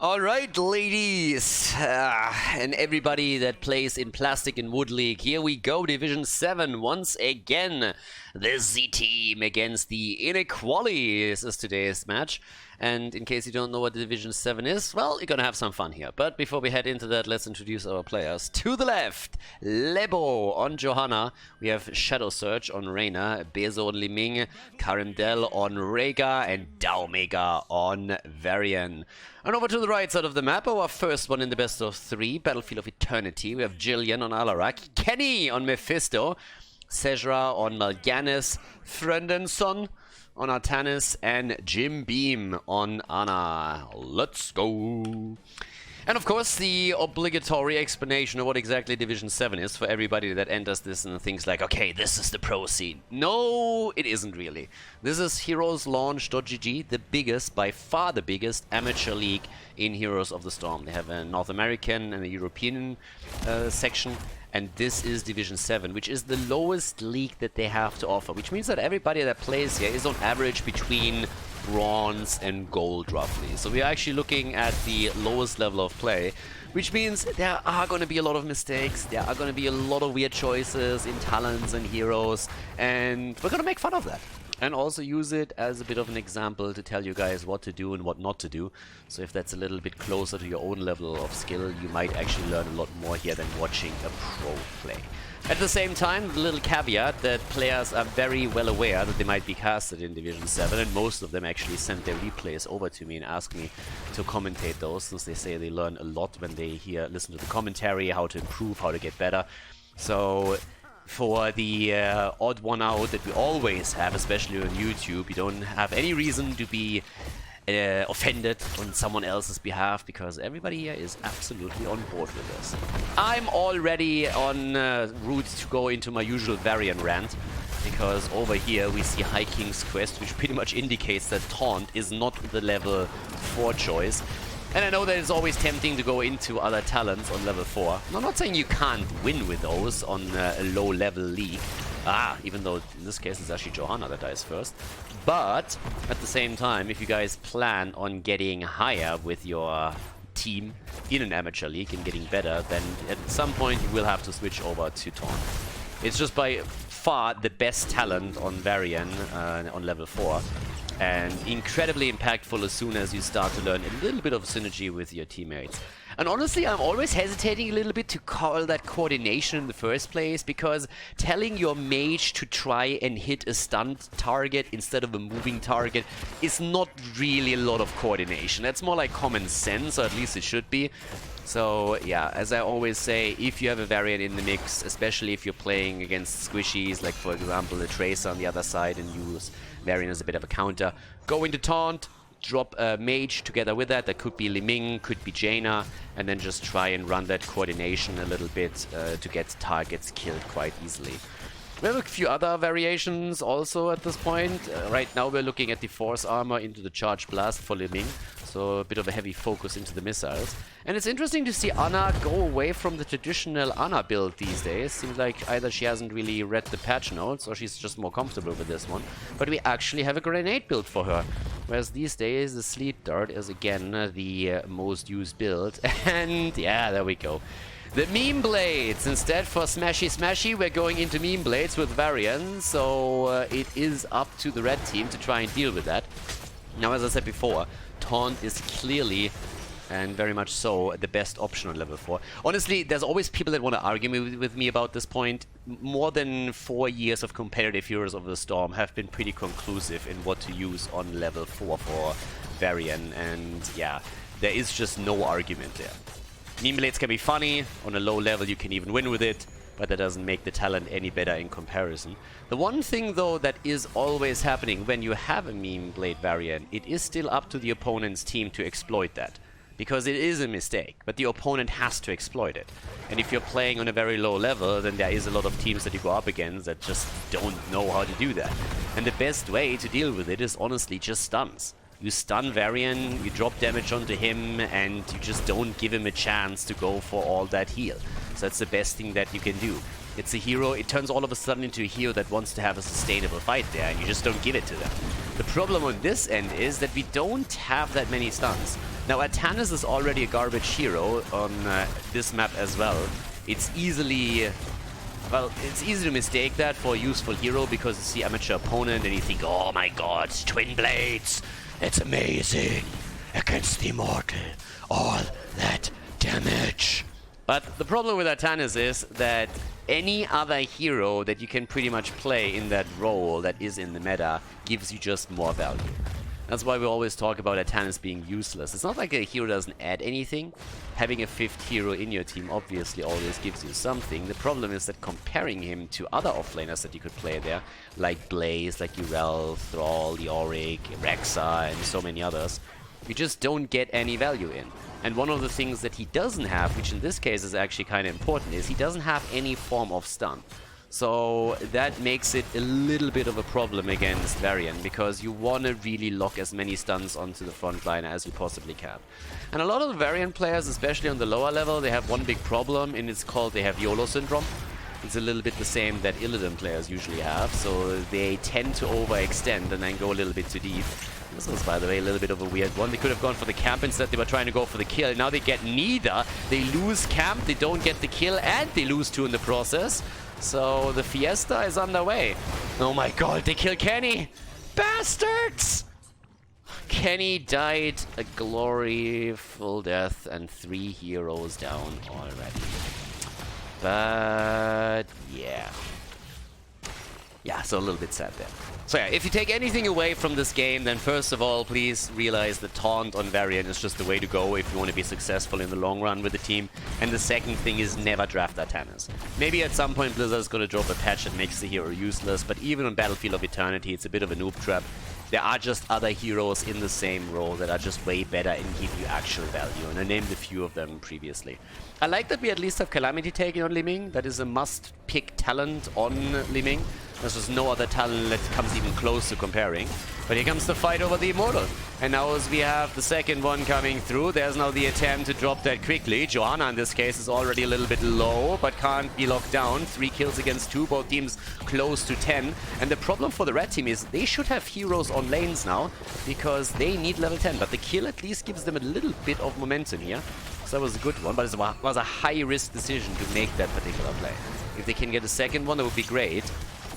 All right, ladies, and everybody that plays in Plastic and Wood League, here we go, Division 7, once again, the Z team against the Inequalities is today's match. And in case you don't know what Division 7 is, well, you're gonna have some fun here. But before we head into that, let's introduce our players. To the left, Lebo on Johanna, we have Shadow Surge on Reyna, Bezo on Liming, Karendel on Rhaegar, and Daomega on Varian. And over to the right side of the map, our first one in the best of 3, Battlefield of Eternity. We have Jillian on Alarak, Kenny on Mephisto, Sejra on Mal'Ganis, Frendenson on Artanis, and Jim Beam on Ana. Let's go! And of course, the obligatory explanation of what exactly Division 7 is for everybody that enters this and thinks like, okay, this is the pro scene. No, it isn't really. This is HeroesLaunch.gg, the biggest, by far the biggest amateur league in Heroes of the Storm. They have a North American and a European section. And this is Division 7, which is the lowest league that they have to offer. Which means that everybody that plays here is on average between bronze and gold, roughly. So we are actually looking at the lowest level of play. Which means there are going to be a lot of mistakes. There are going to be a lot of weird choices in talents and heroes. And we're going to make fun of that. And also use it as a bit of an example to tell you guys what to do and what not to do. So if that's a little bit closer to your own level of skill, you might actually learn a lot more here than watching a pro play. At the same time, a little caveat that players are very well aware that they might be casted in Division 7, and most of them actually send their replays over to me and ask me to commentate those, since they say they learn a lot when they listen to the commentary, how to improve, how to get better. So for the odd one out that we always have, especially on YouTube, you don't have any reason to be offended on someone else's behalf, because everybody here is absolutely on board with this. I'm already on route to go into my usual Varian rant, because over here we see High King's Quest, which pretty much indicates that Taunt is not the level 4 choice. And I know that it's always tempting to go into other talents on level 4. I'm not saying you can't win with those on a low-level league. Even though in this case it's actually Johanna that dies first. But at the same time, if you guys plan on getting higher with your team in an amateur league and getting better, then at some point you will have to switch over to Taunt. It's just by far the best talent on Varian on level 4. And incredibly impactful as soon as you start to learn a little bit of synergy with your teammates. And honestly, I'm always hesitating a little bit to call that coordination in the first place, because telling your mage to try and hit a stunned target instead of a moving target is not really a lot of coordination. That's more like common sense, or at least it should be. So yeah, as I always say, if you have a Variant in the mix, especially if you're playing against squishies, like for example the Tracer on the other side, and use Variant as a bit of a counter, go into Taunt, drop a mage together with that. That could be Liming, could be Jaina, and then just try and run that coordination a little bit to get targets killed quite easily. We have a few other variations also at this point. Right now we're looking at the Force Armor into the Charge Blast for Liming, so a bit of a heavy focus into the missiles. And it's interesting to see Ana go away from the traditional Ana build these days. Seems like either she hasn't really read the patch notes, or she's just more comfortable with this one. But we actually have a grenade build for her. Whereas these days the Sleet Dart is again the most used build. And yeah, there we go. The Memeblades! Instead for Smashy Smashy, we're going into Memeblades with Varian, so it is up to the red team to try and deal with that. Now, as I said before, Taunt is clearly, and very much so, the best option on level 4. Honestly, there's always people that want to argue with me about this point. More than 4 years of competitive Heroes of the Storm have been pretty conclusive in what to use on level 4 for Varian, and yeah, there is just no argument there. Memeblades can be funny, on a low level you can even win with it, but that doesn't make the talent any better in comparison. The one thing though that is always happening when you have a Memeblade Variant, it is still up to the opponent's team to exploit that. Because it is a mistake, but the opponent has to exploit it. And if you're playing on a very low level, then there is a lot of teams that you go up against that just don't know how to do that. And the best way to deal with it is honestly just stuns. You stun Varian, you drop damage onto him, and you just don't give him a chance to go for all that heal. So that's the best thing that you can do. It's a hero, it turns all of a sudden into a hero that wants to have a sustainable fight there, and you just don't give it to them. The problem on this end is that we don't have that many stuns. Now, Atanas is already a garbage hero on this map as well. It's easily... Well, it's easy to mistake that for a useful hero because you see amateur opponent and you think, oh my god, Twin Blades! It's amazing! Against the Immortal! All that damage! But the problem with Atanas is that any other hero that you can pretty much play in that role that is in the meta gives you just more value. That's why we always talk about Atanas being useless. It's not like a hero doesn't add anything. Having a 5th hero in your team obviously always gives you something. The problem is that comparing him to other offlaners that you could play there, like Blaze, like Urel, Thrall, Yorick, Rexa, and so many others, you just don't get any value in. And one of the things that he doesn't have, which in this case is actually kind of important, is he doesn't have any form of stun. So that makes it a little bit of a problem against Varian, because you want to really lock as many stuns onto the front line as you possibly can. And a lot of the Varian players, especially on the lower level, they have one big problem, and it's called they have YOLO syndrome. It's a little bit the same that Illidan players usually have, so they tend to overextend and then go a little bit too deep. This was, by the way, a little bit of a weird one. They could have gone for the camp instead. They were trying to go for the kill. Now they get neither. They lose camp, they don't get the kill, and they lose 2 in the process. So the fiesta is underway. Oh my god, they kill Kenny! Bastards! Kenny died a gloriful death and 3 heroes down already. But yeah. Yeah, so a little bit sad there. So yeah, if you take anything away from this game, then first of all, please realize that taunt on Varian is just the way to go if you want to be successful in the long run with the team. And the second thing is never draft Atanas. Maybe at some point Blizzard is going to drop a patch that makes the hero useless, but even on Battlefield of Eternity, it's a bit of a noob trap. There are just other heroes in the same role that are just way better and give you actual value, and I named a few of them previously. I like that we at least have Calamity taking on Liming. That is a must-pick talent on Liming. There's just no other talent that comes even close to comparing. But here comes the fight over the Immortal. And now as we have the second one coming through, there's now the attempt to drop that quickly. Johanna in this case is already a little bit low, but can't be locked down. 3 kills against 2, both teams close to 10. And the problem for the red team is they should have heroes on lanes now, because they need level 10. But the kill at least gives them a little bit of momentum here. So that was a good one, but it was a high-risk decision to make that particular play. If they can get a second one, that would be great.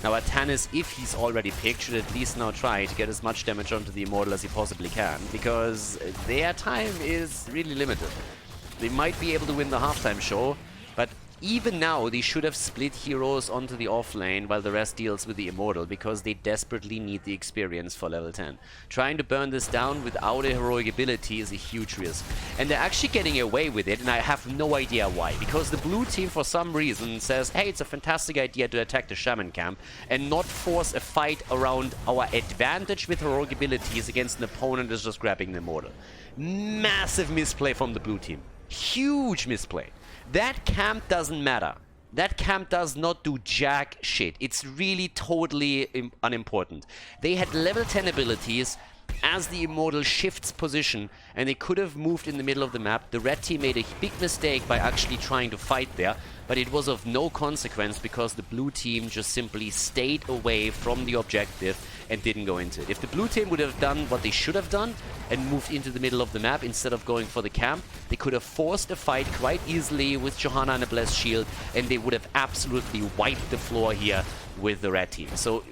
Now Atanas, if he's already picked, should at least now try to get as much damage onto the Immortal as he possibly can, because their time is really limited. They might be able to win the halftime show, but even now they should have split heroes onto the off lane while the rest deals with the Immortal, because they desperately need the experience for level 10. Trying to burn this down without a heroic ability is a huge risk. And they're actually getting away with it, and I have no idea why. Because the blue team for some reason says, hey, it's a fantastic idea to attack the Shaman camp and not force a fight around our advantage with heroic abilities against an opponent that's just grabbing the Immortal. Massive misplay from the blue team. Huge misplay. That camp doesn't matter. That camp does not do jack shit. It's really totally unimportant. They had level 10 abilities as the Immortal shifts position, and they could have moved in the middle of the map. The red team made a big mistake by actually trying to fight there, but it was of no consequence because the blue team just simply stayed away from the objective and didn't go into it. If the blue team would have done what they should have done and moved into the middle of the map instead of going for the camp, they could have forced a fight quite easily with Johanna and a Blessed Shield, and they would have absolutely wiped the floor here with the red team. So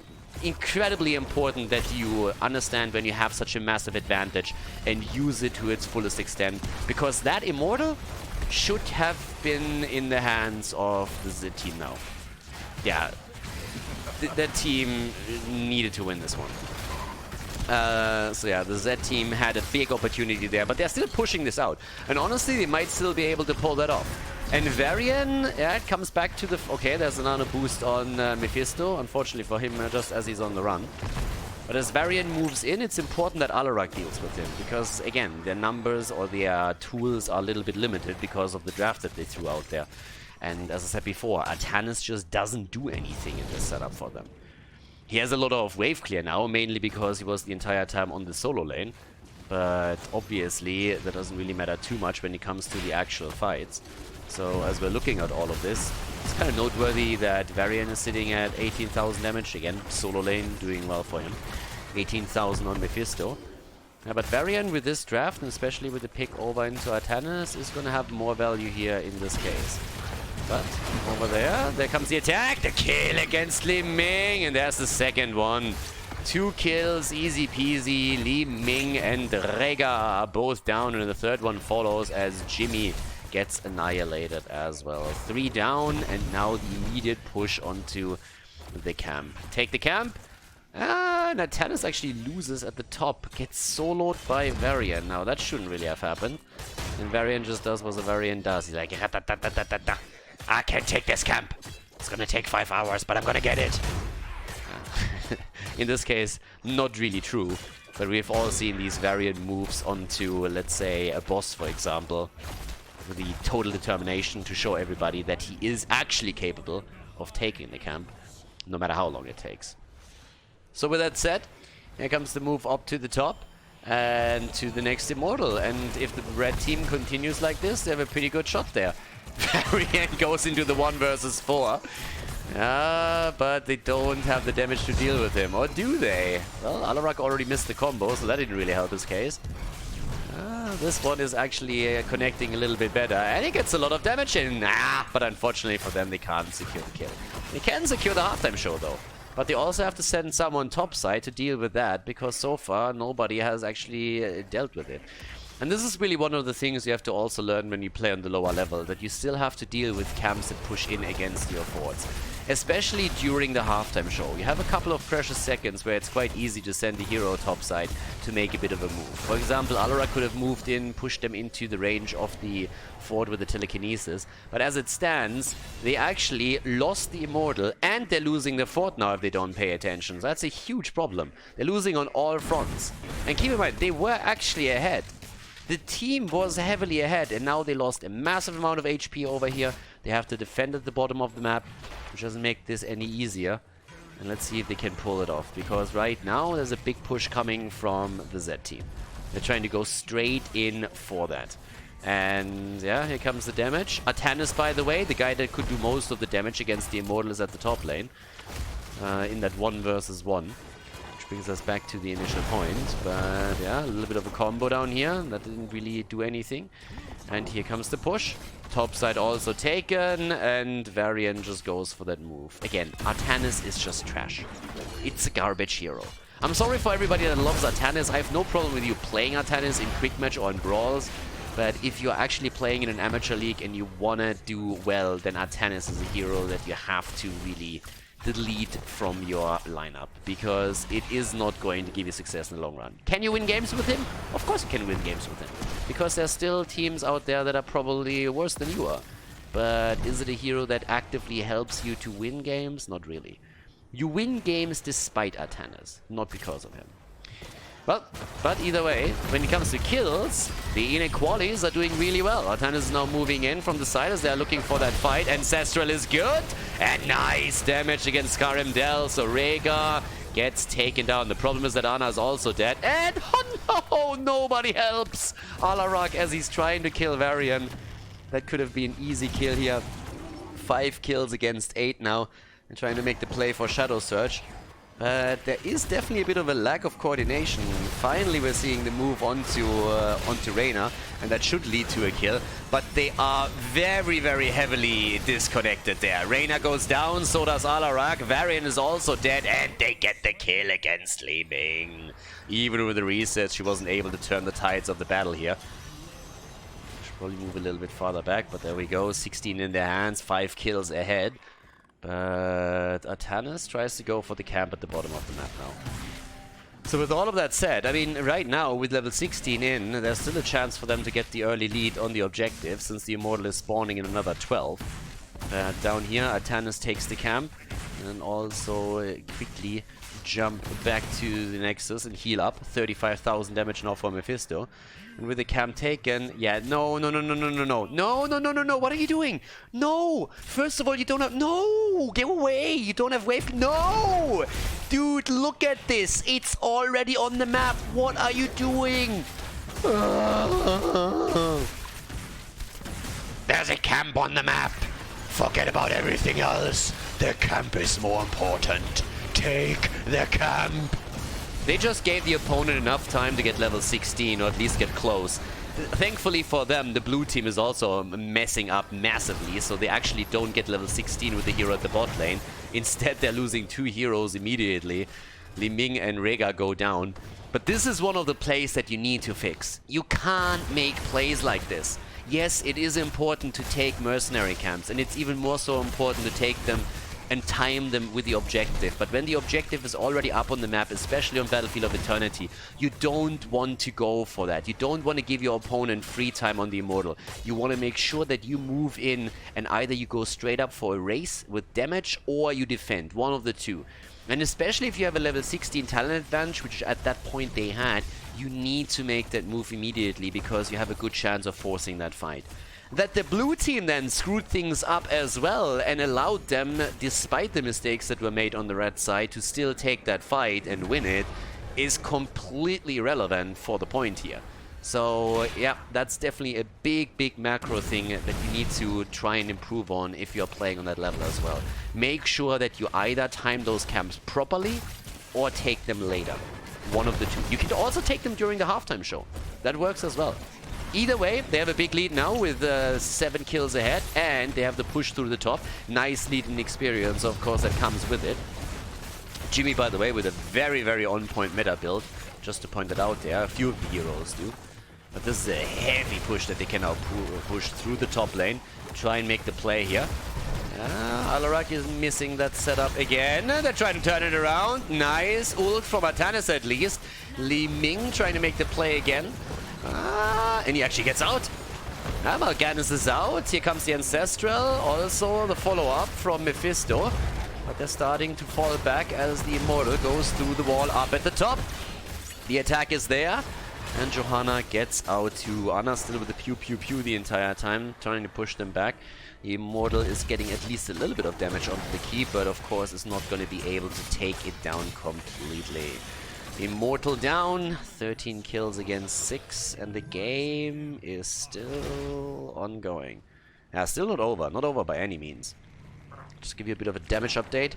incredibly important that you understand when you have such a massive advantage and use it to its fullest extent, because that Immortal should have been in the hands of the Z team now. Yeah, that team needed to win this one. So yeah, the Z team had a big opportunity there, but they're still pushing this out. And honestly, they might still be able to pull that off. And Varian, yeah, it comes back to the... Okay, there's another boost on Mephisto, unfortunately for him, just as he's on the run. But as Varian moves in, it's important that Alarak deals with him, because, again, their numbers or their tools are a little bit limited because of the draft that they threw out there. And as I said before, Atanas just doesn't do anything in this setup for them. He has a lot of wave clear now, mainly because he was the entire time on the solo lane. But obviously, that doesn't really matter too much when it comes to the actual fights. So as we're looking at all of this, it's kind of noteworthy that Varian is sitting at 18,000 damage. Again, solo lane doing well for him. 18,000 on Mephisto. Yeah, but Varian with this draft, and especially with the pick over into Artanis, is going to have more value here in this case. But over there comes the attack, the kill against Li Ming, and there's the second one. 2 kills, easy peasy. Li Ming and Rega are both down, and the third one follows as Jimmy gets annihilated as well. 3 down, and now the immediate push onto the camp. Take the camp. And Artanis actually loses at the top, gets soloed by Varian. Now that shouldn't really have happened. And Varian just does what a Varian does. He's like, I can't take this camp. It's gonna take 5 hours, but I'm gonna get it. In this case, not really true. But we've all seen these Varian moves onto, let's say, a boss, for example. With the total determination to show everybody that he is actually capable of taking the camp, no matter how long it takes. So with that said, here comes the move up to the top and to the next Immortal. And if the red team continues like this, they have a pretty good shot there. Varian goes into the 1 versus 4. But they don't have the damage to deal with him. Or do they? Well, Alarak already missed the combo, so that didn't really help his case. This one is actually connecting a little bit better. And he gets a lot of damage in. But unfortunately for them, they can't secure the kill. They can secure the halftime show, though. But they also have to send someone topside to deal with that, because so far nobody has actually dealt with it. And this is really one of the things you have to also learn when you play on the lower level, that you still have to deal with camps that push in against your forwards. Especially during the halftime show. You have a couple of precious seconds where it's quite easy to send the hero topside to make a bit of a move. For example, Alarak could have moved in, pushed them into the range of the fort with the telekinesis. But as it stands, they actually lost the Immortal, and they're losing the fort now if they don't pay attention. So that's a huge problem. They're losing on all fronts. And keep in mind, they were actually ahead. The team was heavily ahead, and now they lost a massive amount of HP over here. They have to defend at the bottom of the map, which doesn't make this any easier. And let's see if they can pull it off, because right now there's a big push coming from the Z team. They're trying to go straight in for that. And yeah, here comes the damage. Artanis, by the way, the guy that could do most of the damage against the Immortal, is at the top lane. In that 1 versus 1. Brings us back to the initial point, but yeah, a little bit of a combo down here that didn't really do anything. And here comes the push. Top side also taken, and Varian just goes for that move. Again, Artanis is just trash. It's a garbage hero. I'm sorry for everybody that loves Artanis. I have no problem with you playing Artanis in quick match or in brawls, but if you're actually playing in an amateur league and you wanna do well, then Artanis is a hero that you have to really delete from your lineup, because it is not going to give you success in the long run. Can you win games with him? Of course you can win games with him, because there's still teams out there that are probably worse than you are. But is it a hero that actively helps you to win games? Not really. You win games despite Artanis, not because of him. Well, but either way, when it comes to kills, the inequalities are doing really well. Artanis is now moving in from the side as they're looking for that fight. Ancestral is good, and nice damage against Karimdel. So Rega gets taken down. The problem is that Ana is also dead. And oh no, nobody helps Alarak as he's trying to kill Varian. That could have been an easy kill here. 5 kills against 8 now, and trying to make the play for Shadow Surge. But there is definitely a bit of a lack of coordination. Finally, we're seeing the move onto Reyna, and that should lead to a kill. But they are very, very heavily disconnected there. Reyna goes down, so does Alarak. Varian is also dead, and they get the kill against Li Ming. Even with the reset, she wasn't able to turn the tides of the battle here. Should probably move a little bit farther back, but there we go. 16 in their hands, 5 kills ahead. But Artanis tries to go for the camp at the bottom of the map now. So with all of that said, I mean, right now with level 16 in, there's still a chance for them to get the early lead on the objective, since the Immortal is spawning in another 12. Down here, Artanis takes the camp, and also quickly jump back to the Nexus and heal up. 35,000 damage now for Mephisto. And with the camp taken, yeah, no, what are you doing? No! First of all, you don't have, no! Get away! You don't have wave, no! Dude, look at this! It's already on the map! What are you doing? There's a camp on the map! Forget about everything else! The camp is more important! Take the camp! They just gave the opponent enough time to get level 16, or at least get close. Thankfully for them, the blue team is also messing up massively, so they actually don't get level 16 with the hero at the bot lane. Instead, they're losing 2 heroes immediately. Li Ming and Rega go down. But this is one of the plays that you need to fix. You can't make plays like this. Yes, it is important to take mercenary camps, and it's even more so important to take them and time them with the objective. But when the objective is already up on the map, especially on Battlefield of Eternity, you don't want to go for that. You don't want to give your opponent free time on the Immortal. You want to make sure that you move in and either you go straight up for a race with damage or you defend. One of the two. And especially if you have a level 16 talent advantage, which at that point they had, you need to make that move immediately because you have a good chance of forcing that fight. That the blue team then screwed things up as well and allowed them, despite the mistakes that were made on the red side, to still take that fight and win it is completely relevant for the point here. So yeah, that's definitely a big macro thing that you need to try and improve on if you're playing on that level as well. Make sure that you either time those camps properly or take them later. One of the two. You can also take them during the halftime show. That works as well. Either way, they have a big lead now with 7 kills ahead, and they have the push through the top. Nice lead in experience, of course, that comes with it. Jimmy, by the way, with a very on-point meta build. Just to point that out there, a few of the heroes do. But this is a heavy push that they can now push through the top lane. Try and make the play here. Alarak is missing that setup again. They're trying to turn it around. Nice ult from Atanis at least. Li Ming trying to make the play again. And he actually gets out. Mal'Ganis is out. Here comes the Ancestral. Also the follow-up from Mephisto. But they're starting to fall back as the Immortal goes through the wall up at the top. The attack is there. And Johanna gets out to Anna, still with the pew the entire time, trying to push them back. The Immortal is getting at least a little bit of damage onto the key, but of course is not going to be able to take it down completely. Immortal down, 13 kills against 6, and the game is still ongoing. Yeah, still not over by any means. Just give you a bit of a damage update.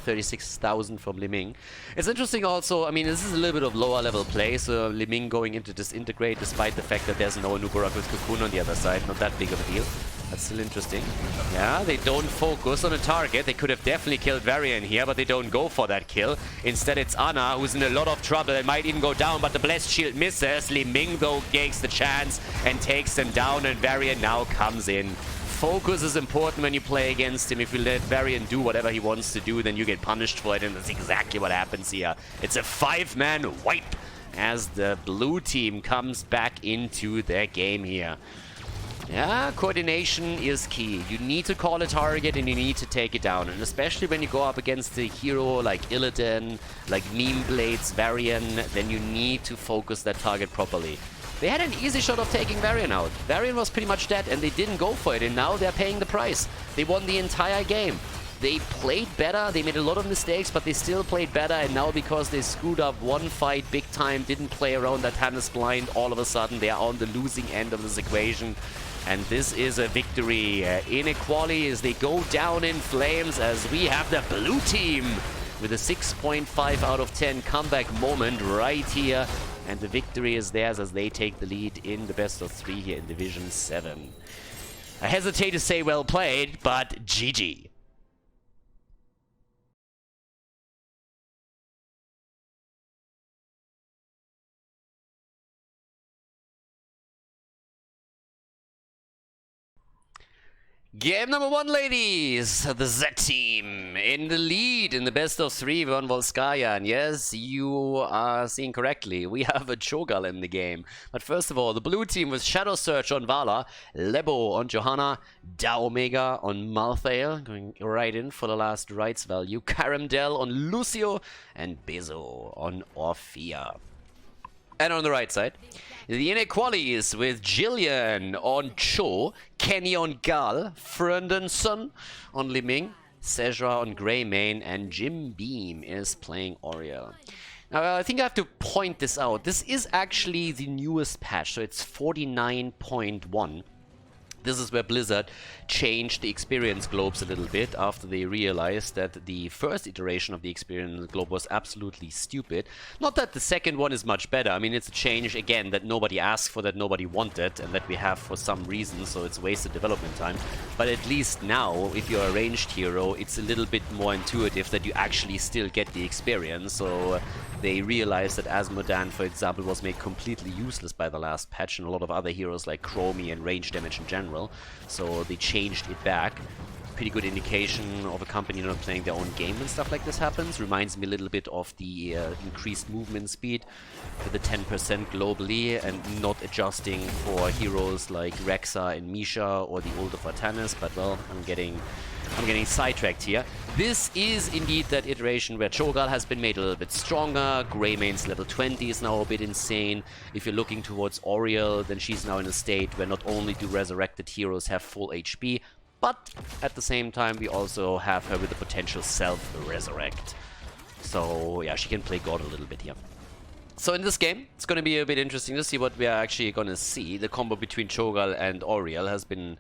36,000 from Li Ming. It's interesting also, I mean, this is a little bit of lower level play, so Li Ming going into Disintegrate despite the fact that there's no Nubarak with Cocoon on the other side, not that big of a deal. That's still interesting. Yeah, they don't focus on a target. They could have definitely killed Varian here, but they don't go for that kill. Instead, it's Anna, who's in a lot of trouble and might even go down, but the Blessed Shield misses. Li Ming, though, takes the chance and takes them down, and Varian now comes in. Focus is important when you play against him. If you let Varian do whatever he wants to do, then you get punished for it, and that's exactly what happens here. It's a 5-man wipe as the blue team comes back into their game here. Yeah, coordination is key. You need to call a target and you need to take it down. And especially when you go up against a hero like Elend, like Memeblades Varian, then you need to focus that target properly. They had an easy shot of taking Varian out. Varian was pretty much dead and they didn't go for it, and now they're paying the price. They won the entire game. They played better, they made a lot of mistakes, but they still played better, and now because they screwed up one fight big time, didn't play around that Hannes blind, all of a sudden they are on the losing end of this equation. And this is a victory. Inequality as they go down in flames, as we have the blue team with a 6.5 out of 10 comeback moment right here. And the victory is theirs as they take the lead in the best of 3 here in Division 7. I hesitate to say well played, but GG. Game number 1, ladies. The Z team in the lead in the best of 3 on Volskaya. And yes, you are seeing correctly. We have a Cho'Gall in the game. But first of all, the blue team with Shadow Search on Vala, Lebo on Johanna, Da Omega on Malthael, going right in for the last rights value, Karamdel on Lucio, and Bezo on Orphea. And on the right side, the inequalities with Jillian on Cho, Kenny on Gal, Frundenson on Li Ming, Sejra on Greymane, and Jim Beam is playing Oriel. Now, I think I have to point this out. This is actually the newest patch, so it's 49.1. This is where Blizzard changed the experience globes a little bit after they realized that the first iteration of the experience globe was absolutely stupid. Not that the second one is much better. I mean, it's a change, again, that nobody asked for, that nobody wanted, and that we have for some reason, so it's wasted development time. But at least now, if you're a ranged hero, it's a little bit more intuitive that you actually still get the experience. So they realized that Asmodan, for example, was made completely useless by the last patch, and a lot of other heroes like Chromie and range damage in general. So they changed it back. Pretty good indication of a company not playing their own game when stuff like this happens. Reminds me a little bit of the increased movement speed with the 10% globally, and not adjusting for heroes like Rexa and Misha or the older Vartanis. But well, I'm getting sidetracked here. This is indeed that iteration where Cho'Gall has been made a little bit stronger. Greymane's level 20 is now a bit insane. If you're looking towards Oriel, then she's now in a state where not only do resurrected heroes have full HP, but at the same time we also have her with the potential self-resurrect. So yeah, she can play God a little bit here. So in this game, it's going to be a bit interesting to see what we are actually going to see. The combo between Cho'Gall and Oriel has been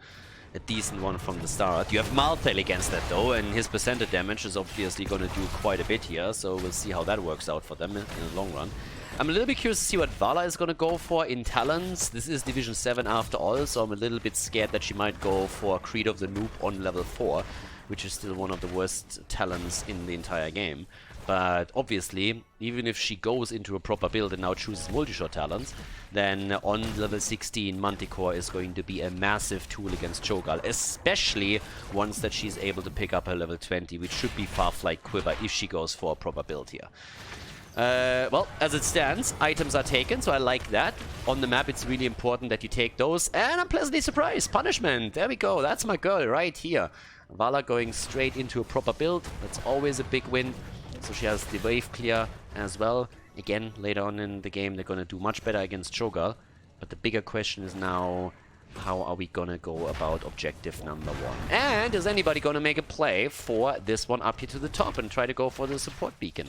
a decent one from the start. You have Malthael against that though, and his percentage damage is obviously going to do quite a bit here, so we'll see how that works out for them in the long run. I'm a little bit curious to see what Vala is going to go for in talents. This is Division 7 after all, so I'm a little bit scared that she might go for Creed of the Noob on level 4, which is still one of the worst talents in the entire game. But obviously, even if she goes into a proper build and now chooses multi-shot talents, then on level 16, Manticore is going to be a massive tool against Cho'Gall, especially once that she's able to pick up her level 20, which should be Farflight Quiver if she goes for a proper build here. Well, as it stands, items are taken, so I like that. On the map, it's really important that you take those, and I'm pleasantly surprised. Punishment, there we go, that's my girl right here. Vala going straight into a proper build, that's always a big win. So she has the wave clear as well. Again, later on in the game, they're going to do much better against Cho'Gall. But the bigger question is now, how are we going to go about objective number 1? And is anybody going to make a play for this one up here to the top and try to go for the support beacon?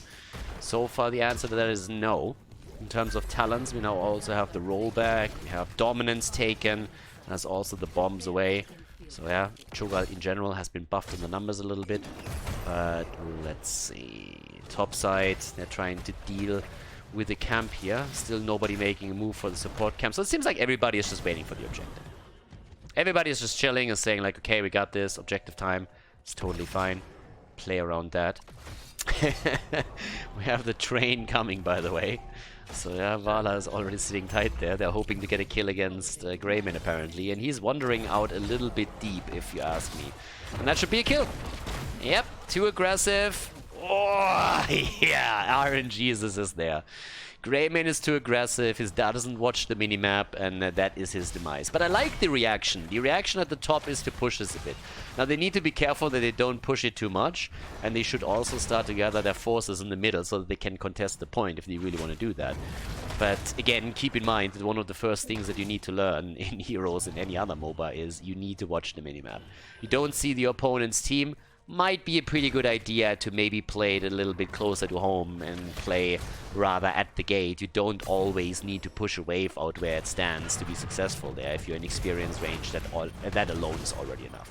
So far, the answer to that is no. In terms of talents, we now also have the rollback. We have dominance taken. There's also the bombs away. So yeah, Cho'Gall in general has been buffed in the numbers a little bit. But let's see. Top side, they're trying to deal with the camp here. Still nobody making a move for the support camp. So it seems like everybody is just waiting for the objective. Everybody is just chilling and saying like, okay, we got this. Objective time. It's totally fine. Play around that. We have the train coming, by the way. So yeah, Vala is already sitting tight there. They're hoping to get a kill against Greymane apparently. And he's wandering out a little bit deep, if you ask me. And that should be a kill. Yep, too aggressive. Oh, yeah, RNG is there. Greymane is too aggressive, his dad doesn't watch the minimap, and that is his demise. But I like the reaction. The reaction at the top is to push this a bit. Now they need to be careful that they don't push it too much, and they should also start to gather their forces in the middle so that they can contest the point if they really want to do that. But again, keep in mind that one of the first things that you need to learn in Heroes and any other MOBA is you need to watch the minimap. You don't see the opponent's team, might be a pretty good idea to maybe play it a little bit closer to home and play rather at the gate. You don't always need to push a wave out where it stands to be successful there. If you're in experience range, that alone is already enough.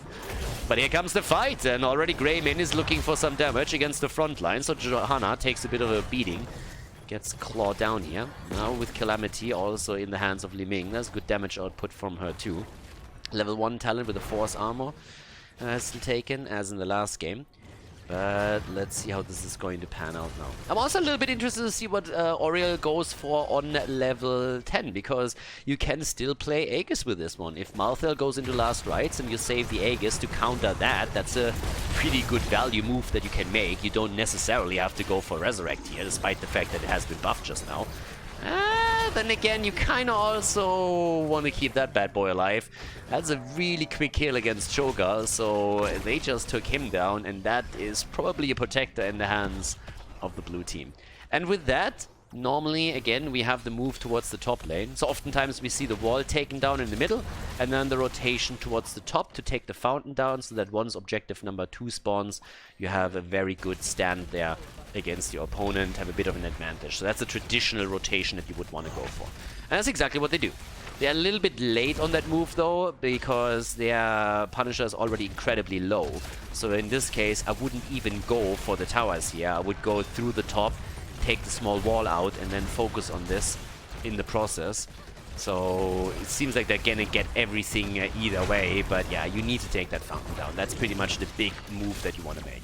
But here comes the fight, and already Greymane is looking for some damage against the front line, so Johanna takes a bit of a beating. Gets clawed down here. Now with Calamity also in the hands of Li Ming. There's good damage output from her too. Level 1 talent with a Force Armor. Still taken, as in the last game. But let's see how this is going to pan out now. I'm also a little bit interested to see what Oriel goes for on level 10, because you can still play Aegis with this one. If Malthael goes into Last Rites and you save the Aegis to counter that, that's a pretty good value move that you can make. You don't necessarily have to go for Resurrect here, despite the fact that it has been buffed just now. Then again, you kind of also want to keep that bad boy alive. That's a really quick kill against Cho'Gall, so they just took him down, and that is probably a protector in the hands of the blue team. And with that, normally, again, we have the move towards the top lane. So oftentimes we see the wall taken down in the middle, and then the rotation towards the top to take the fountain down, so that once objective number 2 spawns, you have a very good stand there against your opponent, have a bit of an advantage. So that's a traditional rotation that you would want to go for. And that's exactly what they do. They're a little bit late on that move though, because their Punisher is already incredibly low. So in this case, I wouldn't even go for the towers here. I would go through the top, take the small wall out, and then focus on this in the process. So it seems like they're gonna get everything either way, but yeah, you need to take that fountain down. That's pretty much the big move that you want to make.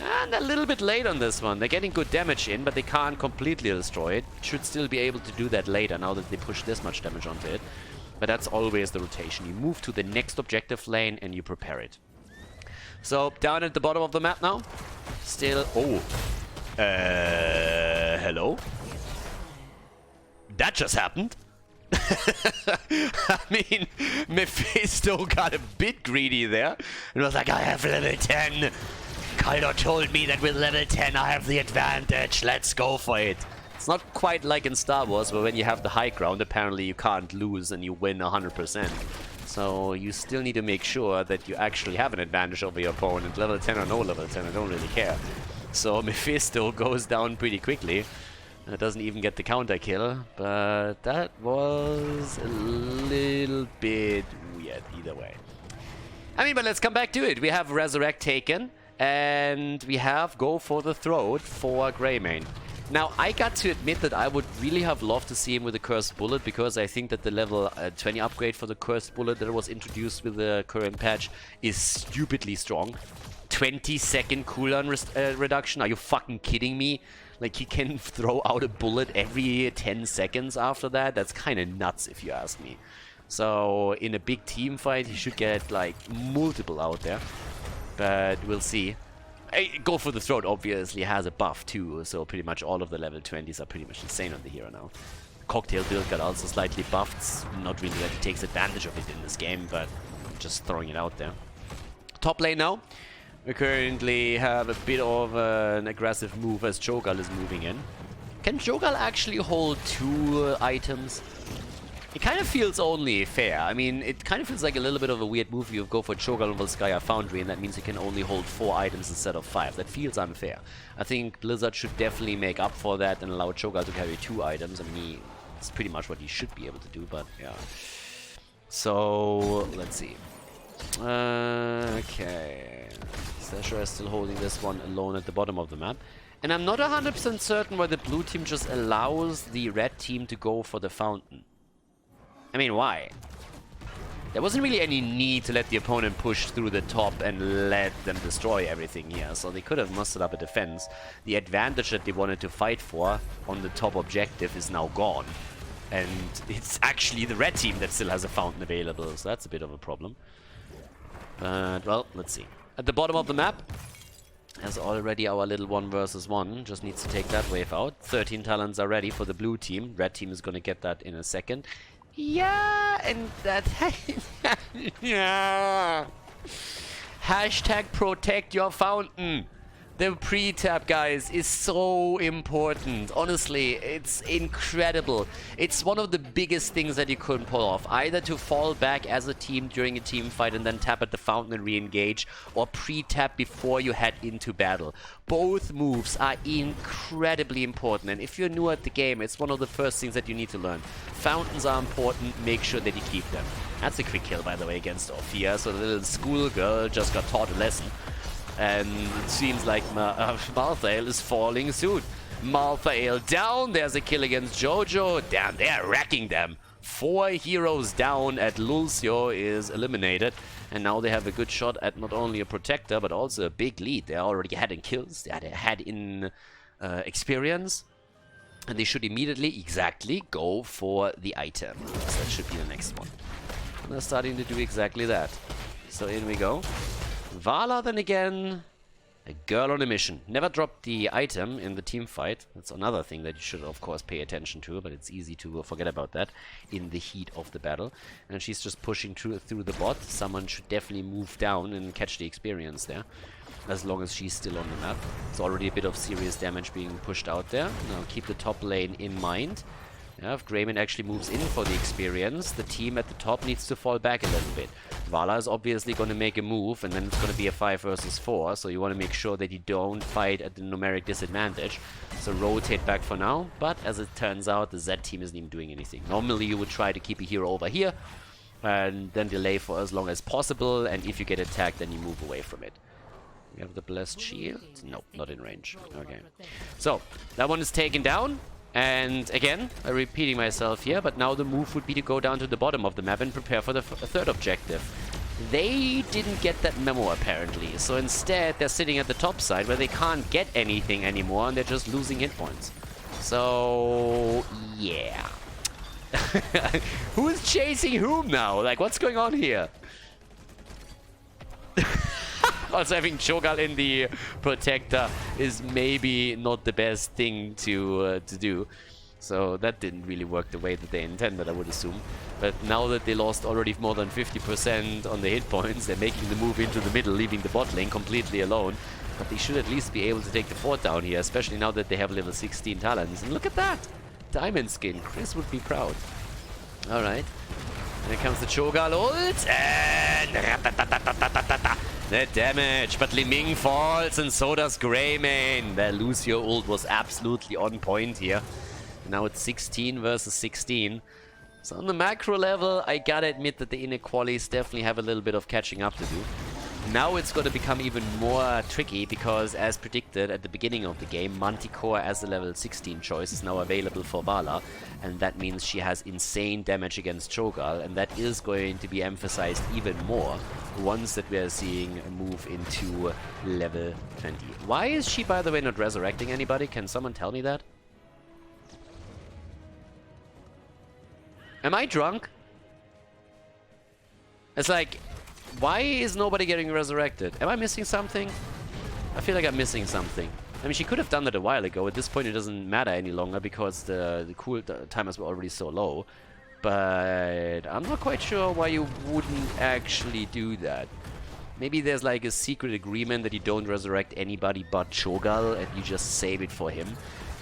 And a little bit late on this one. They're getting good damage in, but they can't completely destroy it. Should still be able to do that later, now that they push this much damage onto it. But that's always the rotation. You move to the next objective lane and you prepare it. So, down at the bottom of the map now. Still... Oh. Hello? That just happened. I mean, Mephisto got a bit greedy there. It was like, I have level 10. Khaldor told me that with level 10 I have the advantage. Let's go for it. It's not quite like in Star Wars, where when you have the high ground, apparently you can't lose and you win 100%. So you still need to make sure that you actually have an advantage over your opponent. Level 10 or no level 10, I don't really care. So Mephisto goes down pretty quickly. Doesn't even get the counter kill, but that was a little bit weird either way. I mean, but let's come back to it. We have Resurrect taken, and we have Go for the Throat for Greymane. Now, I got to admit that I would really have loved to see him with a Cursed Bullet, because I think that the level 20 upgrade for the Cursed Bullet that was introduced with the current patch is stupidly strong. 20-second cooldown reduction? Are you fucking kidding me? Like, he can throw out a bullet every 10 seconds after that? That's kind of nuts, if you ask me. So, in a big team fight, he should get, like, multiple out there. But we'll see. Go for the Throat obviously has a buff too, so pretty much all of the level 20s are pretty much insane on the hero now. Cocktail build got also slightly buffed. Not really that he takes advantage of it in this game, but just throwing it out there. Top lane now. We currently have a bit of an aggressive move as Cho'Gall is moving in. Can Cho'Gall actually hold 2 items? It kind of feels only fair. I mean, it kind of feels like a little bit of a weird move. You go for Cho'Gall and Volskaya Foundry, and that means you can only hold 4 items instead of 5. That feels unfair. I think Blizzard should definitely make up for that and allow Cho'Gall to carry 2 items. I mean, it's pretty much what he should be able to do, but yeah. So, let's see. Okay. Slasher is still holding this one alone at the bottom of the map. And I'm not 100% certain why the blue team just allows the red team to go for the fountain. I mean, why? There wasn't really any need to let the opponent push through the top and let them destroy everything here, so they could have mustered up a defense. The advantage that they wanted to fight for on the top objective is now gone. And it's actually the red team that still has a fountain available, so that's a bit of a problem. But, well, let's see. At the bottom of the map, there's already our little 1 versus 1. Just needs to take that wave out. 13 talents are ready for the blue team. Red team is going to get that in a second. Yeah, and that... yeah. Hashtag protect your fountain. The pre-tap, guys, is so important. Honestly, it's incredible. It's one of the biggest things that you couldn't pull off. Either to fall back as a team during a team fight and then tap at the fountain and re-engage, or pre-tap before you head into battle. Both moves are incredibly important, and if you're new at the game, it's one of the first things that you need to learn. Fountains are important, make sure that you keep them. That's a quick kill, by the way, against Orphea, so the little schoolgirl just got taught a lesson. And it seems like Malthael is falling soon. Malthael down. There's a kill against Jojo. Damn, they're wrecking them. 4 heroes down at Lulcio is eliminated. And now they have a good shot at not only a protector, but also a big lead. They already had in kills. They had in experience. And they should immediately, exactly, go for the item. So that should be the next one. And they're starting to do exactly that. So in we go. Vala, then again, a girl on a mission. Never dropped the item in the team fight. That's another thing that you should, of course, pay attention to, but it's easy to forget about that in the heat of the battle. And she's just pushing through the bot. Someone should definitely move down and catch the experience there, as long as she's still on the map. It's already a bit of serious damage being pushed out there. Now keep the top lane in mind. Yeah, if Greyman actually moves in for the experience, the team at the top needs to fall back a little bit. Vala is obviously going to make a move, and then it's going to be a 5 versus 4, so you want to make sure that you don't fight at the numeric disadvantage. So rotate back for now, but as it turns out, the Z team isn't even doing anything. Normally you would try to keep a hero over here, and then delay for as long as possible, and if you get attacked, then you move away from it. You have the Blessed Shield? No, not in range. Okay. So, that one is taken down. And again, I'm repeating myself here, but now the move would be to go down to the bottom of the map and prepare for the third objective. They didn't get that memo apparently, so instead they're sitting at the top side where they can't get anything anymore and they're just losing hit points. So, yeah. Who's chasing whom now? Like, what's going on here? Also, having Cho'Gall in the Protector is maybe not the best thing to do. So that didn't really work the way that they intended, I would assume. But now that they lost already more than 50% on the hit points, they're making the move into the middle, leaving the bot lane completely alone. But they should at least be able to take the fort down here, especially now that they have level 16 talents. And look at that! Diamond skin. Chris would be proud. Alright. Here comes the Cho'Gall ult, and the damage, but Li Ming falls, and so does Greymane. The Lucio ult was absolutely on point here. Now it's 16 versus 16. So on the macro level, I gotta admit that the inequalities definitely have a little bit of catching up to do. Now it's going to become even more tricky because, as predicted at the beginning of the game, Manticore as the level 16 choice is now available for Vala, and that means she has insane damage against Cho'Gall, and that is going to be emphasized even more once that we are seeing a move into level 20. Why is she, by the way, not resurrecting anybody? Can someone tell me that? Am I drunk? It's like, why is nobody getting resurrected? Am I missing something? I feel like I'm missing something. I mean, she could have done that a while ago. At this point, it doesn't matter any longer because the cool timers were already so low. But I'm not quite sure why you wouldn't actually do that. Maybe there's like a secret agreement that you don't resurrect anybody but Cho'Gall and you just save it for him.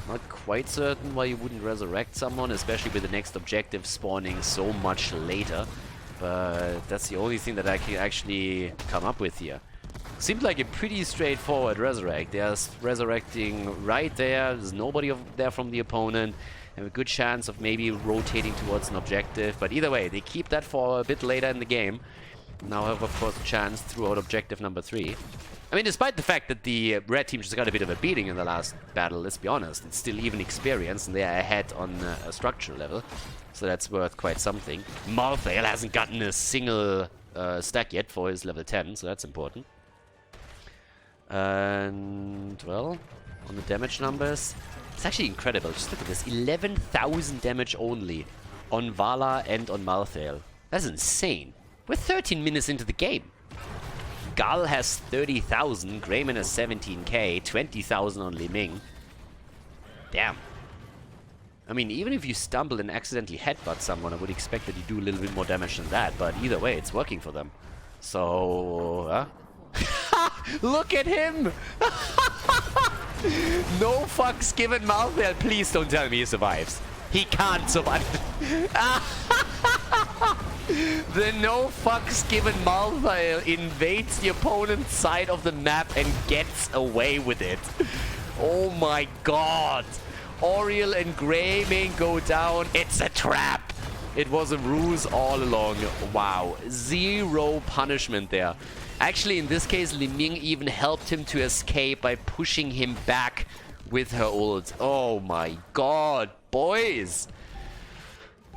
Not quite certain why you wouldn't resurrect someone, especially with the next objective spawning so much later. But that's the only thing that I can actually come up with here. Seems like a pretty straightforward resurrect. They're resurrecting right there. There's nobody there from the opponent. Have a good chance of maybe rotating towards an objective. But either way, they keep that for a bit later in the game. Now have, of course, a chance throughout objective number 3. I mean, despite the fact that the red team just got a bit of a beating in the last battle, let's be honest, it's still even experience and they are ahead on a structure level. So that's worth quite something. Malthael hasn't gotten a single stack yet for his level 10, so that's important. And, well, on the damage numbers, it's actually incredible. Just look at this, 11,000 damage only on Vala and on Malthael. That's insane. We're 13 minutes into the game. Gall has 30,000, Greymane has 17k, 20,000 on Li Ming. Damn. I mean, even if you stumble and accidentally headbutt someone, I would expect that you do a little bit more damage than that, but either way, it's working for them. So, look at him! No fucks given Malthael. Please don't tell me he survives. He can't survive. The no fucks given Malthael invades the opponent's side of the map and gets away with it. Oh my god. Oriel and Greymane go down. It's a trap. It was a ruse all along. Wow. Zero punishment there. Actually, in this case, Li Ming even helped him to escape by pushing him back with her ult. Oh my god, boys.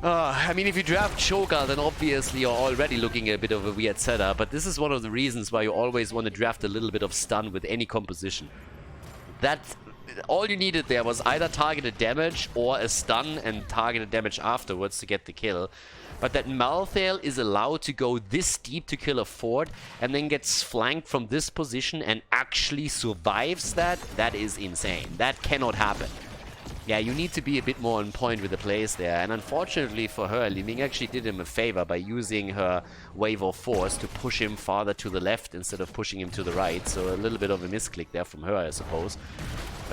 I mean, if you draft Cho'Gall, then obviously you're already looking at a bit of a weird setup, but this is one of the reasons why you always want to draft a little bit of stun with any composition. That's all you needed there was either targeted damage or a stun and targeted damage afterwards to get the kill. But that Malthael is allowed to go this deep to kill a fort and then gets flanked from this position and actually survives that is insane. That cannot happen. Yeah, you need to be a bit more on point with the plays there. And unfortunately for her, Li Ming actually did him a favor by using her wave of force to push him farther to the left instead of pushing him to the right. So a little bit of a misclick there from her, I suppose.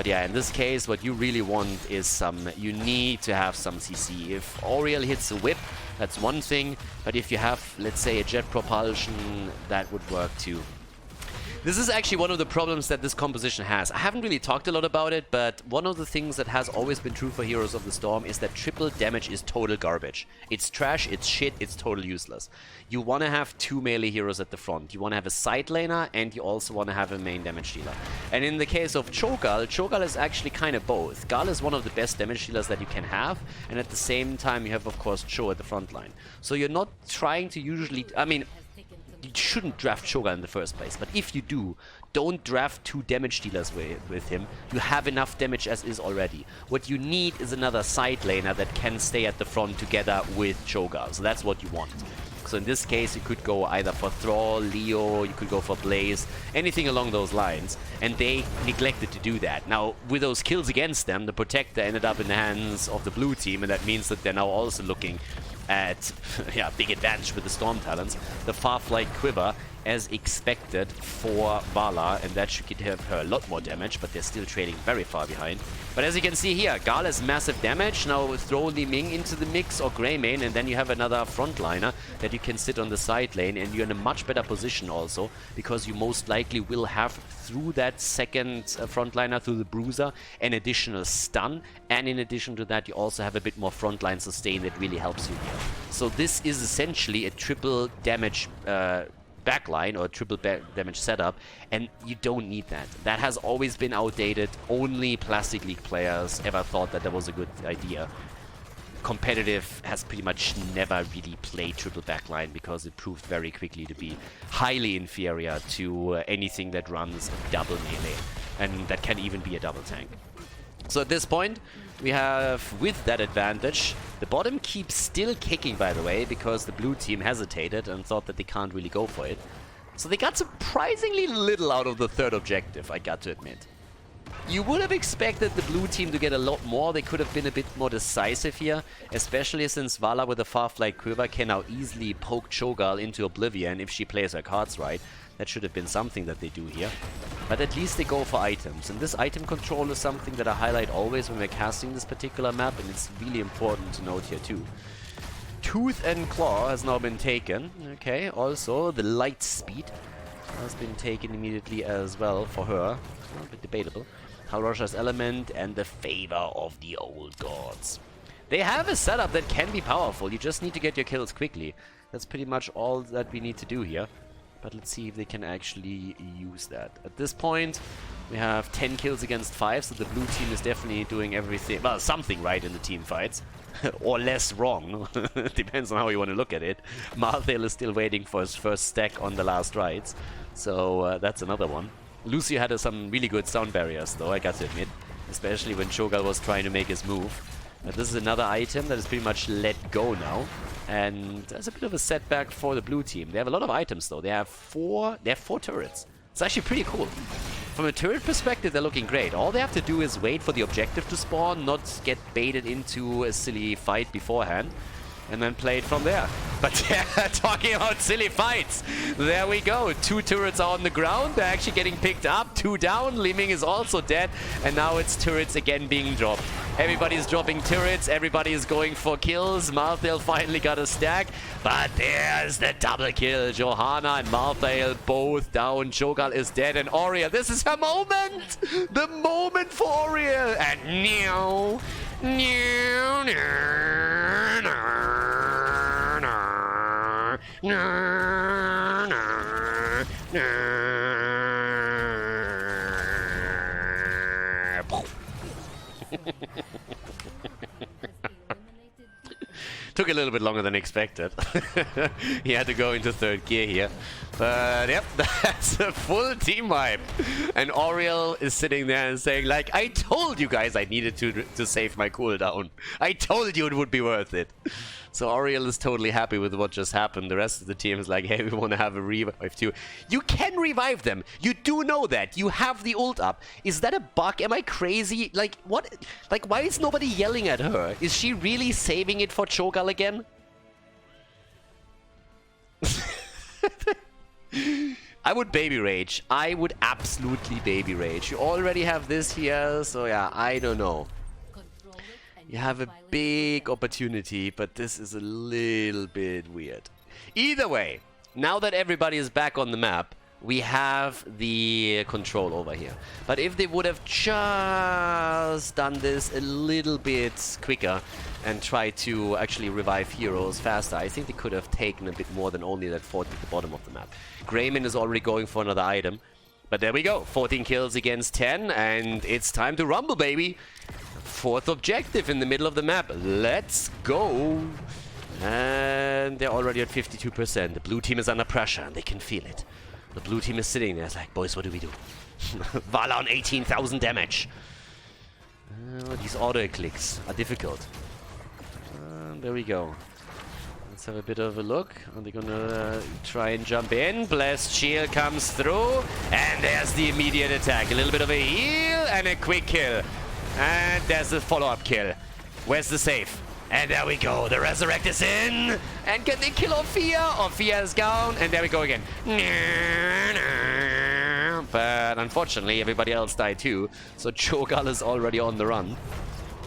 But yeah, in this case, what you really want is you need to have some CC. If Auriel hits a whip, that's one thing. But if you have, let's say, a jet propulsion, that would work too. This is actually one of the problems that this composition has. I haven't really talked a lot about it, but one of the things that has always been true for Heroes of the Storm is that triple damage is total garbage. It's trash, it's shit, it's total useless. You want to have two melee heroes at the front. You want to have a side laner, and you also want to have a main damage dealer. And in the case of Cho'Gall, Cho'Gall is actually kind of both. Gall is one of the best damage dealers that you can have, and at the same time you have, of course, Cho at the front line. So you're not trying to usually... I mean, you shouldn't draft Cho'Gall in the first place, but if you do, don't draft two damage dealers with him. You have enough damage as is already. What you need is another side laner that can stay at the front together with Cho'Gall. So that's what you want. So in this case, you could go either for Thrall, Leo, you could go for Blaze, anything along those lines. And they neglected to do that. Now, with those kills against them, the Protector ended up in the hands of the blue team, and that means that they're now also looking at big advantage with the Storm Talents. The Farflight Quiver, as expected for Vala, and that should give her a lot more damage, but they're still trailing very far behind. But as you can see here, Gall has massive damage. Now throw Li Ming into the mix, or Greymane, and then you have another frontliner that you can sit on the side lane, and you're in a much better position also, because you most likely will have, through that second frontliner, through the Bruiser, an additional stun, and in addition to that, you also have a bit more frontline sustain that really helps you here. So this is essentially a triple damage backline or triple damage setup, and you don't need that. That has always been outdated. Only Plastic League players ever thought that that was a good idea. Competitive has pretty much never really played triple backline because it proved very quickly to be highly inferior to anything that runs double melee, and that can even be a double tank. So at this point, we have, with that advantage, the bottom keeps still kicking, by the way, because the blue team hesitated and thought that they can't really go for it. So they got surprisingly little out of the third objective, I got to admit. You would have expected the blue team to get a lot more. They could have been a bit more decisive here, especially since Vala with the Farflight Quiver can now easily poke Cho'Gall into oblivion if she plays her cards right. That should have been something that they do here. But at least they go for items. And this item control is something that I highlight always when we're casting this particular map, and it's really important to note here too. Tooth and Claw has now been taken. Okay, also the light speed has been taken immediately as well for her. A bit debatable. Khaldor's Element and the Favor of the Old Gods. They have a setup that can be powerful. You just need to get your kills quickly. That's pretty much all that we need to do here. But let's see if they can actually use that. At this point, we have 10 kills against 5, so the blue team is definitely doing everything, well, something right in the team fights. Or less wrong. Depends on how you want to look at it. Malthael is still waiting for his first stack on the last rides. So that's another one. Lucio had some really good sound barriers, though, I got to admit. Especially when Cho'Gall was trying to make his move. But this is another item that is pretty much let go now. And that's a bit of a setback for the blue team. They have a lot of items, though. They have four turrets. It's actually pretty cool. From a turret perspective, they're looking great. All they have to do is wait for the objective to spawn, not get baited into a silly fight beforehand, and then play it from there. But yeah, talking about silly fights, there we go. 2 turrets are on the ground. They're actually getting picked up. 2 down. Li Ming is also dead. And now it's turrets again being dropped. Everybody's dropping turrets. Everybody is going for kills. Malthael finally got a stack. But there's the double kill. Johanna and Malthael both down. Cho'Gall is dead. And Auriel, this is her moment. The moment for Auriel. And meow. No, no, no, no, no, no, no. Took a little bit longer than expected. He had to go into third gear here. But yep, that's a full team wipe. And Auriel is sitting there and saying, like, I told you guys I needed to save my cooldown. I told you it would be worth it. So Auriel is totally happy with what just happened. The rest of the team is like, hey, we want to have a revive too. You can revive them. You do know that. You have the ult up. Is that a bug? Am I crazy? Like, what? Like, why is nobody yelling at her? Is she really saving it for Cho'Gall again? I would baby rage. I would absolutely baby rage. You already have this here, so yeah, I don't know. You have a big opportunity, but this is a little bit weird. Either way, now that everybody is back on the map, we have the control over here. But if they would have just done this a little bit quicker and tried to actually revive heroes faster, I think they could have taken a bit more than only that 40 at the bottom of the map. Greyman is already going for another item. But there we go. 14 kills against 10, and it's time to rumble, baby. Fourth objective in the middle of the map. Let's go. And they're already at 52%. The blue team is under pressure, and they can feel it. The blue team is sitting there. It's like, boys, what do we do? Vala on 18,000 damage. These auto clicks are difficult. There we go. Let's have a bit of a look. Are they gonna try and jump in? Blessed Shield comes through. And there's the immediate attack. A little bit of a heal and a quick kill. And there's the follow-up kill. Where's the save? And there we go. The Resurrect is in. And can they kill Ophia? Ophia is down. And there we go again. But unfortunately, everybody else died too. So Cho'Gall is already on the run.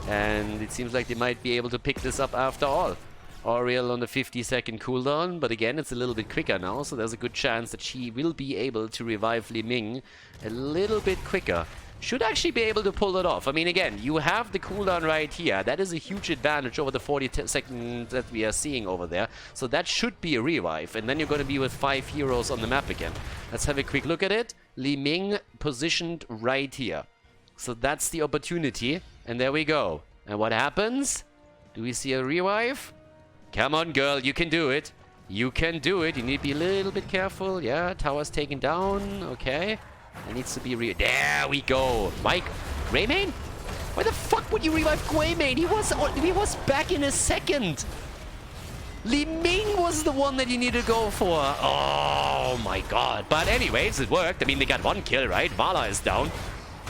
And it seems like they might be able to pick this up after all. Oriel on the 50-second cooldown. But again, it's a little bit quicker now. So there's a good chance that she will be able to revive Li Ming a little bit quicker. Should actually be able to pull it off. I mean, again, you have the cooldown right here. That is a huge advantage over the 40 seconds that we are seeing over there. So that should be a revive. And then you're going to be with 5 heroes on the map again. Let's have a quick look at it. Li Ming positioned right here. So that's the opportunity. And there we go. And what happens? Do we see a revive? Come on, girl. You can do it. You can do it. You need to be a little bit careful. Yeah, tower's taken down. Okay. It needs to be there we go. Mike, Greymane? Why the fuck would you revive Greymane? He was back in a second. Li Ming was the one that you need to go for. Oh my god. But anyways, it worked. I mean, they got 1 kill, right? Vala is down.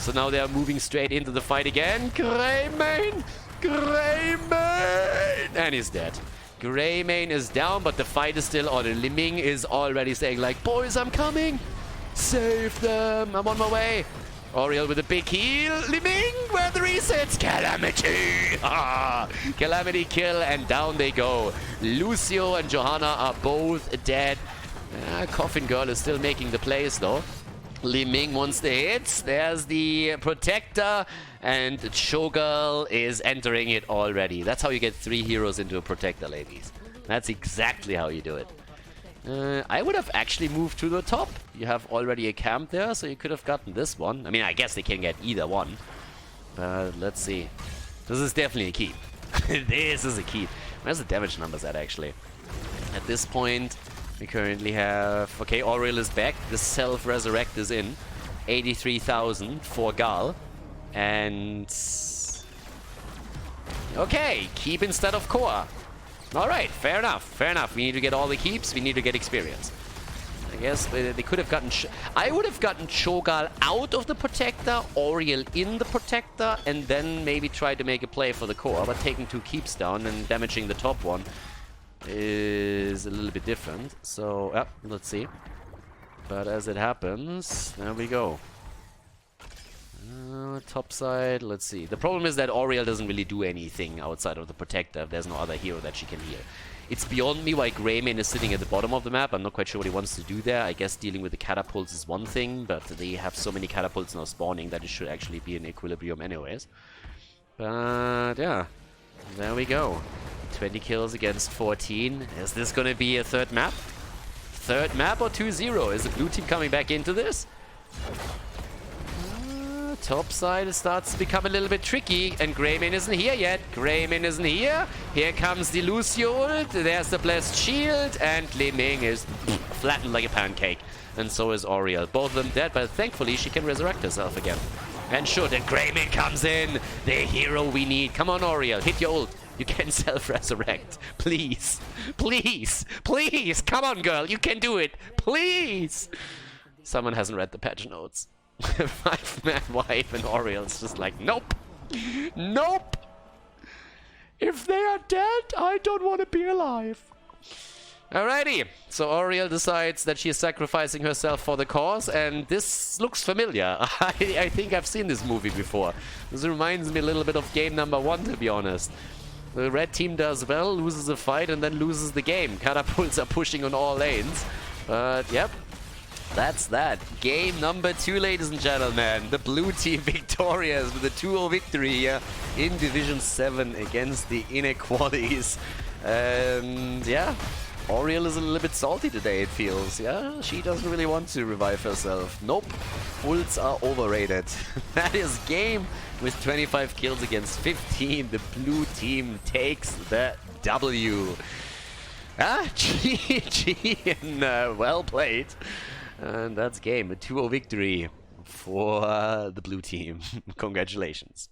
So now they're moving straight into the fight again. Greymane! Greymane! And he's dead. Greymane is down, but the fight is still on. And Li Ming is already saying like, boys, I'm coming. Save them! I'm on my way! Oriel with a big heal. Li Ming, where are the resets? Calamity! Ah, Calamity kill, and down they go. Lucio and Johanna are both dead. Coffin Girl is still making the plays though. Li Ming wants the hits. There's the Protector, and Cho'Gall is entering it already. That's how you get 3 heroes into a Protector, ladies. That's exactly how you do it. I would have actually moved to the top. You have already a camp there, so you could have gotten this one. I mean, I guess they can get either one. But let's see. This is definitely a keep. This is a keep. Where's the damage numbers at, actually? At this point, we currently have... Okay, Oriel is back. The self-resurrect is in. 83,000 for Gal. And... Okay, keep instead of core. Alright, fair enough, fair enough. We need to get all the keeps, we need to get experience. I guess they could have gotten... I would have gotten Cho'Gall out of the Protector, Oriel in the Protector, and then maybe try to make a play for the core. But taking 2 keeps down and damaging the top one is a little bit different. So, let's see. But as it happens, there we go. Top side, let's see. The problem is that Oriel doesn't really do anything outside of the Protector if there's no other hero that she can heal. It's beyond me why Greymane is sitting at the bottom of the map. I'm not quite sure what he wants to do there. I guess dealing with the catapults is one thing, but they have so many catapults now spawning that it should actually be in equilibrium anyways. But yeah, there we go. 20 kills against 14. Is this going to be a third map? Third map or 2-0? Is the blue team coming back into this? Top side starts to become a little bit tricky, and Greymane isn't here yet. Greymane isn't here. Here comes the Lucio ult. There's the Blessed Shield, and Li Ming is flattened like a pancake. And so is Oriel. Both of them dead, but thankfully she can resurrect herself again. And sure, then Greymane comes in. The hero we need. Come on, Oriel. Hit your ult. You can self-resurrect. Please. Please. Please. Come on, girl. You can do it. Please. Someone hasn't read the patch notes. 5-man wife and Oriel's just like, nope. Nope. If they are dead, I don't want to be alive. Alrighty, so Oriel decides that she is sacrificing herself for the cause, and this looks familiar. I think I've seen this movie before. This reminds me a little bit of game number 1, to be honest. The red team does well, loses a fight, and then loses the game. Catapults are pushing on all lanes. But, yep, that's that. Game number 2, ladies and gentlemen. The blue team victorious with a 2-0 victory here in Division 7 against the Inequalities. And, yeah. Oriel is a little bit salty today, it feels. Yeah, she doesn't really want to revive herself. Nope, ults are overrated. That is game with 25 kills against 15. The blue team takes the W. GG and well played. And that's game, a 2-0 victory for the blue team. Congratulations.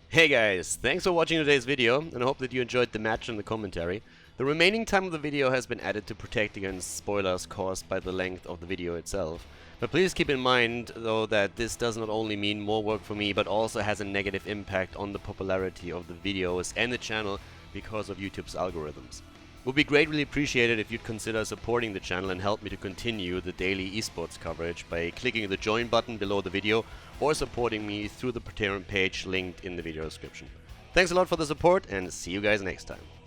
Hey guys, thanks for watching today's video, and I hope that you enjoyed the match and the commentary. The remaining time of the video has been added to protect against spoilers caused by the length of the video itself. But please keep in mind, though, that this does not only mean more work for me, but also has a negative impact on the popularity of the videos and the channel because of YouTube's algorithms. It would be greatly appreciated if you'd consider supporting the channel and help me to continue the daily esports coverage by clicking the join button below the video or supporting me through the Patreon page linked in the video description. Thanks a lot for the support and see you guys next time.